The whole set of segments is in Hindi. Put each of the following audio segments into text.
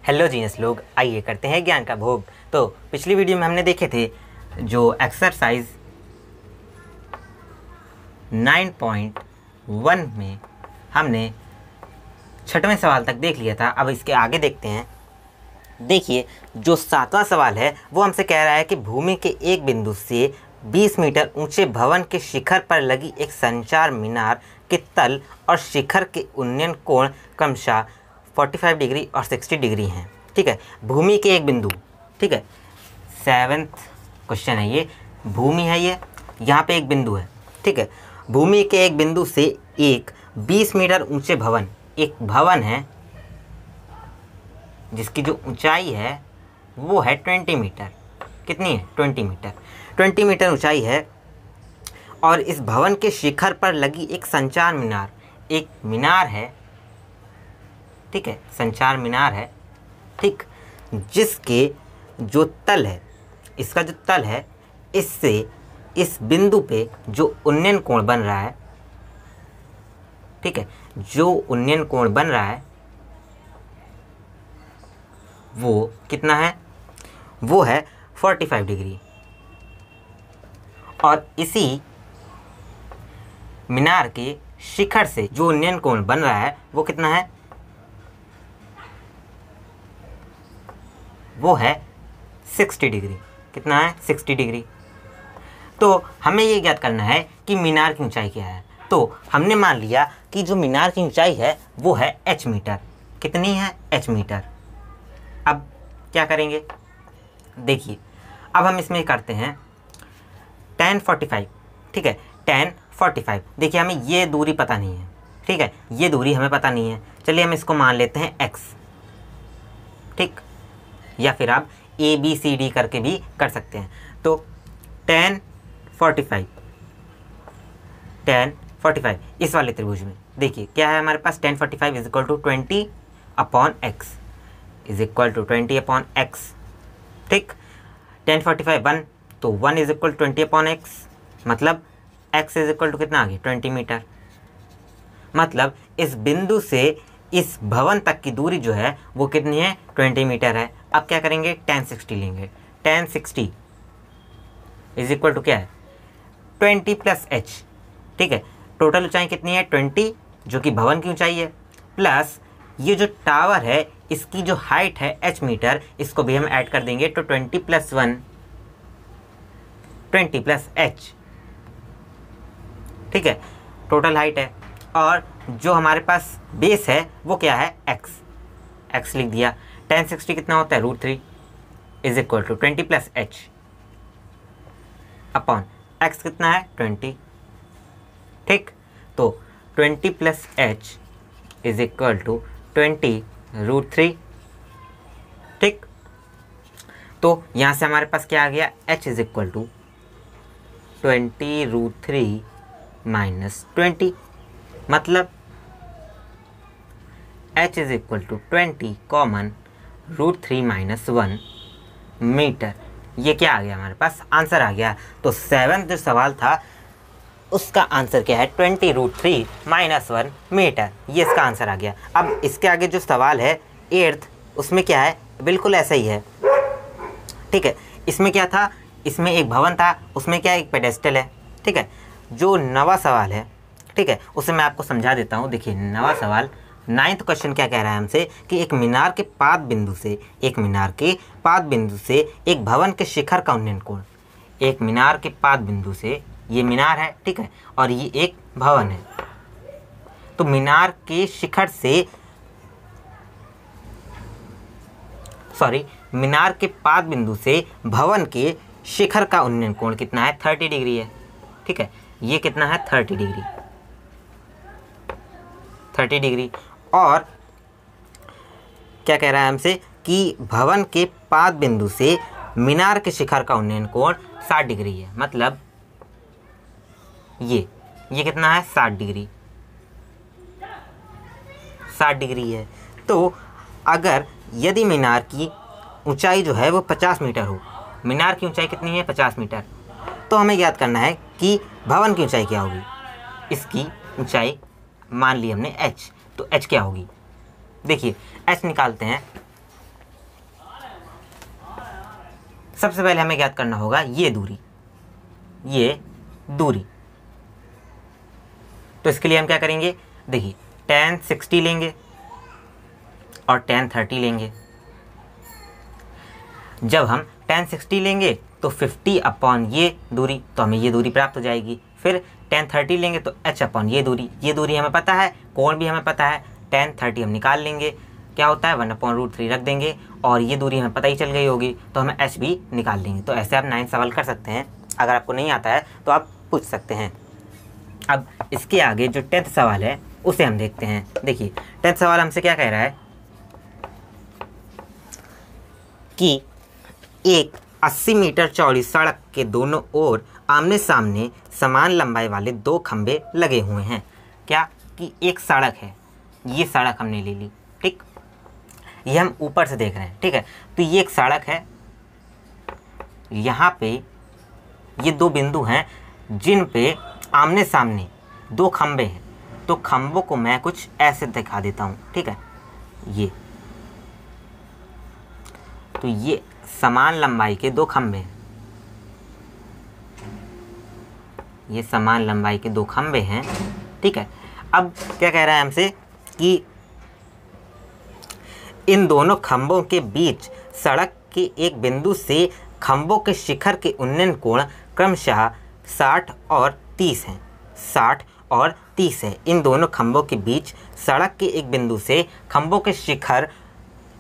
हेलो जीनियस लोग, आइए करते हैं ज्ञान का भोग। तो पिछली वीडियो में हमने देखे थे जो एक्सरसाइज 9.1 में हमने 6वें सवाल तक देख लिया था। अब इसके आगे देखते हैं। देखिए, जो 7वां सवाल है वो हमसे कह रहा है कि भूमि के एक बिंदु से 20 मीटर ऊंचे भवन के शिखर पर लगी एक संचार मीनार के तल और शिखर के उन्नयन कोण क्रमशः 45 डिग्री और 60 डिग्री हैं। ठीक है, भूमि के एक बिंदु। ठीक है, 7th क्वेश्चन है ये। भूमि है ये, यहाँ पे एक बिंदु है। ठीक है, भूमि के एक बिंदु से एक 20 मीटर ऊंचे भवन, एक भवन है जिसकी जो ऊंचाई है वो है 20 मीटर। कितनी है? 20 मीटर। 20 मीटर ऊंचाई है और इस भवन के शिखर पर लगी एक संचार मीनार, एक मीनार है। ठीक है, संचार मीनार है। ठीक, जिसके जो तल है, इसका जो तल है, इससे इस बिंदु पे जो उन्नयन कोण बन रहा है, ठीक है, जो उन्नयन कोण बन रहा है वो कितना है? वो है 45 डिग्री। और इसी मीनार के शिखर से जो उन्नयन कोण बन रहा है वो कितना है? वो है 60 डिग्री। कितना है? 60 डिग्री। तो हमें ये ज्ञात करना है कि मीनार की ऊंचाई क्या है। तो हमने मान लिया कि जो मीनार की ऊंचाई है वो है h मीटर। कितनी है? h metre. अब क्या करेंगे? देखिए, अब हम इसमें करते हैं tan 45। ठीक है, tan 45। देखिए, हमें ये दूरी पता नहीं है। ठीक है, ये दूरी हमें पता नहीं है। चलिए हम इसको मान लेते हैं x। ठीक, या फिर आप ABCD करके भी कर सकते हैं। तो tan 45 इस वाले त्रिभुज में देखिए क्या है हमारे पास। tan 45 is equal to 20/x is equal to 20/x। ठीक, tan 45 1, तो 1 इज इक्वल टू 20/x, मतलब x इज इक्वल टू कितना आ गया? 20 मीटर। मतलब इस बिंदु से इस भवन तक की दूरी जो है वो कितनी है? 20 मीटर है। अब क्या करेंगे? tan 60 लेंगे। tan 60 इज इक्वल टू क्या है? 20 + h। ठीक है, टोटल ऊंचाई कितनी है? 20, जो कि भवन की ऊंचाई है, प्लस ये जो टावर है इसकी जो हाइट है h मीटर, इसको भी हम ऐड कर देंगे। तो 20 + 1 20 + h। ठीक है, टोटल हाइट है। और जो हमारे पास बेस है वो क्या है? x लिख दिया। tan 60 कितना होता है? √3 is equal to 20 + h upon x कितना है? 20। ठीक, तो 20 + h इज इक्वल टू 20 √3। ठीक, तो यहाँ से हमारे पास क्या आ गया? h इज इक्वल टू 20 √3 - 20, मतलब h is equal to 20 common √3 - 1 metre. ये क्या आ गया हमारे पास? आंसर आ गया। तो 7th जो सवाल था उसका आंसर क्या है? 20 √3 - 1 मीटर। ये इसका आंसर आ गया। अब इसके आगे जो सवाल है 8th, उसमें क्या है? बिल्कुल ऐसा ही है। ठीक है, इसमें क्या था? इसमें एक भवन था, उसमें क्या है? एक पेडेस्टल है। ठीक है, जो 9वां सवाल है, ठीक है, उसे मैं आपको समझा देता हूँ। देखिए, 9वां सवाल 9th क्वेश्चन क्या कह रहा है हमसे कि एक मीनार के पाद बिंदु से एक भवन के शिखर का उन्नयन कोण। एक मीनार के पाद बिंदु से, ये मीनार है, ठीक है, और ये एक भवन है। तो मीनार के शिखर से, मीनार के पाद बिंदु से भवन के शिखर का उन्नयन कोण कितना है? 30 डिग्री है। ठीक है, ये कितना है? 30 डिग्री। 30 डिग्री। और क्या कह रहा है हमसे कि भवन के पाद बिंदु से मीनार के शिखर का उन्नयन कोण 60 डिग्री है। मतलब ये कितना है? 60 डिग्री। 60 डिग्री है। तो अगर यदि मीनार की ऊंचाई जो है वो 50 मीटर हो, मीनार की ऊंचाई कितनी है? 50 मीटर। तो हमें याद करना है कि भवन की ऊंचाई क्या होगी। इसकी ऊंचाई मान ली हमने h, तो h क्या होगी? देखिए, h निकालते हैं। सबसे पहले हमें ज्ञात करना होगा ये दूरी। तो इसके लिए हम क्या करेंगे, देखिए tan 60 लेंगे और tan 30 लेंगे। जब हम tan 60 लेंगे तो 50 अपॉन ये दूरी, तो हमें ये दूरी प्राप्त हो जाएगी। फिर tan 30 लेंगे तो h अपॉन ये दूरी हमें पता है, कोण भी हमें पता है, tan 30 हम निकाल लेंगे, क्या होता है 1/√3 रख देंगे और ये दूरी हमें पता ही चल गई होगी, तो हमें h भी निकाल लेंगे। तो ऐसे आप 9 सवाल कर सकते हैं। अगर आपको नहीं आता है तो आप पूछ सकते हैं। अब इसके आगे जो 10th सवाल है उसे हम देखते हैं। देखिए 10th सवाल हमसे क्या कह रहा है कि एक 80 मीटर चौड़ी सड़क के दोनों ओर आमने सामने समान लंबाई वाले 2 खंभे लगे हुए हैं। क्या कि एक सड़क है, ये सड़क हमने ले ली, ठीक, ये हम ऊपर से देख रहे हैं, ठीक है। तो ये एक सड़क है, यहाँ पे ये 2 बिंदु हैं जिन पे आमने सामने 2 खंभे हैं। तो खंभों को मैं कुछ ऐसे दिखा देता हूँ, ठीक है। तो ये समान लंबाई के 2 खंभे हैं, ये समान लंबाई के 2 खंभे हैं, ठीक है। अब क्या कह रहा है हमसे कि इन दोनों खंभों के बीच सड़क के एक बिंदु से खंभों के शिखर के उन्नयन कोण क्रमशः 60 और 30 हैं। 60 और 30 है। इन दोनों खंभों के बीच सड़क के एक बिंदु से खंभों के शिखर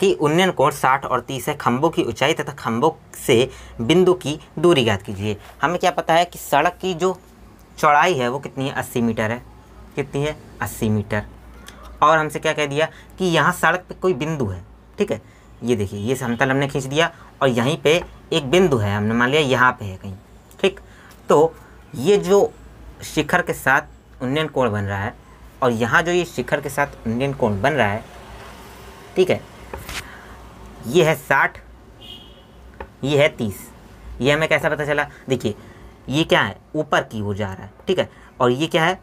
की उन्नयन कोण 60 और 30 है। खंभों की ऊंचाई तथा खंभों से बिंदु की दूरी ज्ञात कीजिए। हमें क्या पता है कि सड़क की जो चौड़ाई है वो कितनी है, 80 मीटर है। कितनी है, 80 मीटर। और हमसे क्या कह दिया कि यहाँ सड़क पे कोई बिंदु है, ठीक है। ये देखिए, ये समतल हमने खींच दिया और यहीं पे एक बिंदु है, हमने मान लिया यहाँ पे है कहीं, ठीक। तो ये जो शिखर के साथ उन्नयन कोण बन रहा है और यहाँ जो ये शिखर के साथ उन्नयन कोण बन रहा है, ठीक है, ये है 60, ये है 30। ये हमें कैसा पता चला, देखिए ये क्या है, ऊपर की ओर जा रहा है, ठीक है। और ये क्या है,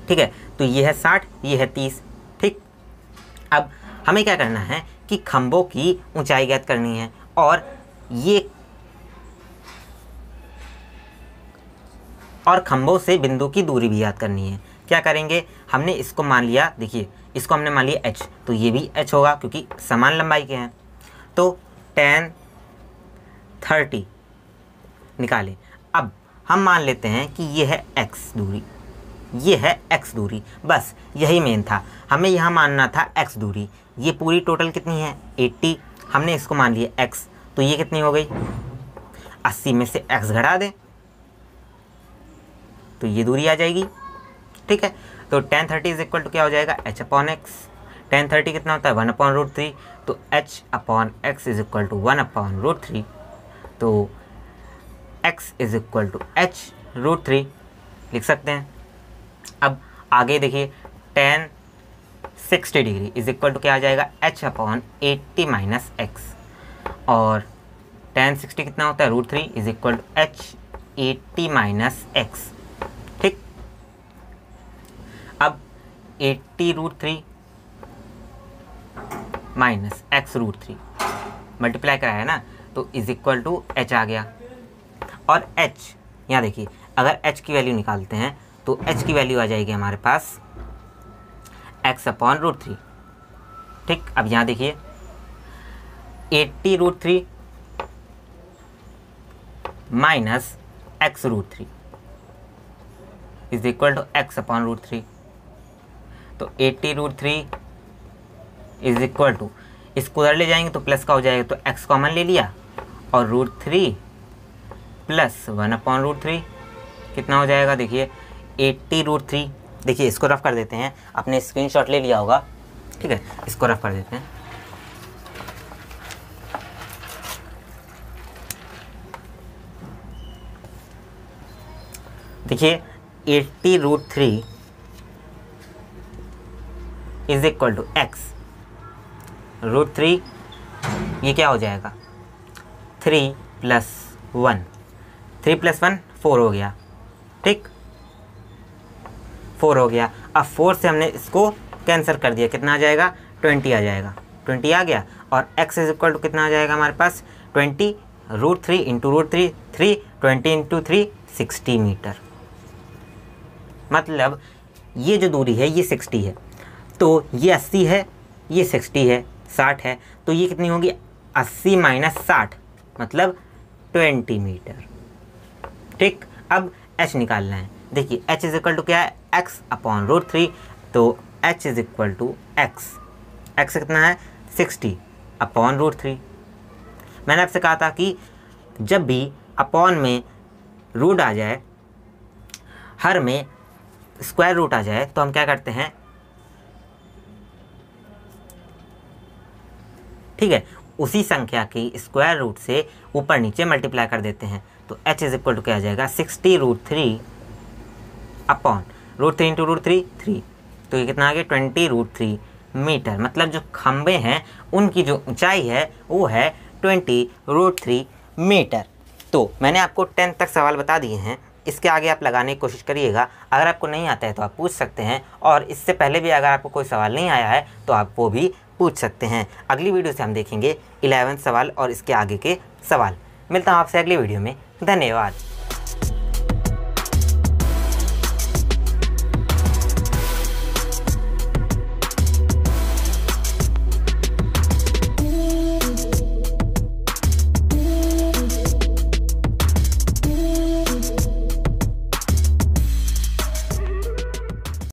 ठीक है। तो ये है 60, ये है 30, ठीक। अब हमें क्या करना है कि खंभों की ऊंचाई ज्ञात करनी है और खंभों से बिंदु की दूरी भी याद करनी है। क्या करेंगे, हमने इसको मान लिया, देखिए इसको हमने मान लिया h, तो ये भी h होगा क्योंकि समान लंबाई के हैं। तो tan 30 निकालें। अब हम मान लेते हैं कि ये है x दूरी, ये है x दूरी, बस यही मेन था, हमें यहाँ मानना था x दूरी। ये पूरी टोटल कितनी है, 80, हमने इसको मान लिया x, तो ये कितनी हो गई, 80 में से x घटा दें तो ये दूरी आ जाएगी, ठीक है। तो tan 30 इज इक्वल टू क्या हो जाएगा, h अपॉन x। tan 30 कितना होता है, 1/√3, तो h upon x is equal to 1/√3। तो x is equal to h√3 लिख सकते हैं। अब आगे देखिए, tan 60 degree is equal to क्या आ जाएगा, h अपॉन 80 माइनस x। और tan 60 कितना होता है, √3 is equal to h 80 minus x, ठीक। अब 80√3 माइनस x√3 मल्टीप्लाई करा है ना, तो इज इक्वल टू h आ गया। और h यहाँ देखिए, अगर h की वैल्यू निकालते हैं तो h की वैल्यू आ जाएगी हमारे पास x अपॉन √3, ठीक। अब यहाँ देखिए 80√3 minus x√3 is equal to x upon √3। तो 80√3 इज इक्वल टू, इसको उधर ले जाएंगे तो प्लस का हो जाएगा, तो x कॉमन ले लिया और √3 प्लस 1/√3 कितना हो जाएगा, देखिए 80√3। देखिए इसको रफ कर देते हैं, आपने स्क्रीनशॉट ले लिया होगा, ठीक है, इसको रफ कर देते हैं। देखिए 80√3 इज इक्वल टू x √3, ये क्या हो जाएगा, 3 + 1, 3 + 1 4 हो गया, ठीक, 4 हो गया। अब 4 से हमने इसको कैंसिल कर दिया, कितना आ जाएगा, 20 आ जाएगा, 20 आ गया, और x इज इक्वल टू कितना आ जाएगा हमारे पास 20 √3 इंटू √3 3 20 इंटू 3 60 मीटर। मतलब ये जो दूरी है ये 60 है, तो ये 80 है, ये 60 है, 60 है, तो ये कितनी होगी 80 माइनस 60 मतलब 20 मीटर। ठीक, अब h निकालना है। देखिए h इज इक्वल टू क्या है x अपॉन √3, तो h is equal to x कितना है 60 अपॉन √3। मैंने आपसे कहा था कि जब भी अपॉन में रूट आ जाए, हर में स्क्वायर रूट आ जाए, तो हम क्या करते हैं, ठीक है, उसी संख्या की स्क्वायर रूट से ऊपर नीचे मल्टीप्लाई कर देते हैं। तो h इज इक्वल टू क्या आ जाएगा 60 √3 अपॉन √3 इंटू √3 3, तो ये कितना आ गया 20 √3 मीटर। मतलब जो खंबे हैं उनकी जो ऊंचाई है वो है 20 √3 मीटर। तो मैंने आपको 10 तक सवाल बता दिए हैं, इसके आगे आप लगाने की कोशिश करिएगा। अगर आपको नहीं आता है तो आप पूछ सकते हैं, और इससे पहले भी अगर आपको कोई सवाल नहीं आया है तो आप वो भी पूछ सकते हैं। अगली वीडियो से हम देखेंगे 11 सवाल और इसके आगे के सवाल। मिलता हूँ आपसे अगली वीडियो में। धन्यवाद।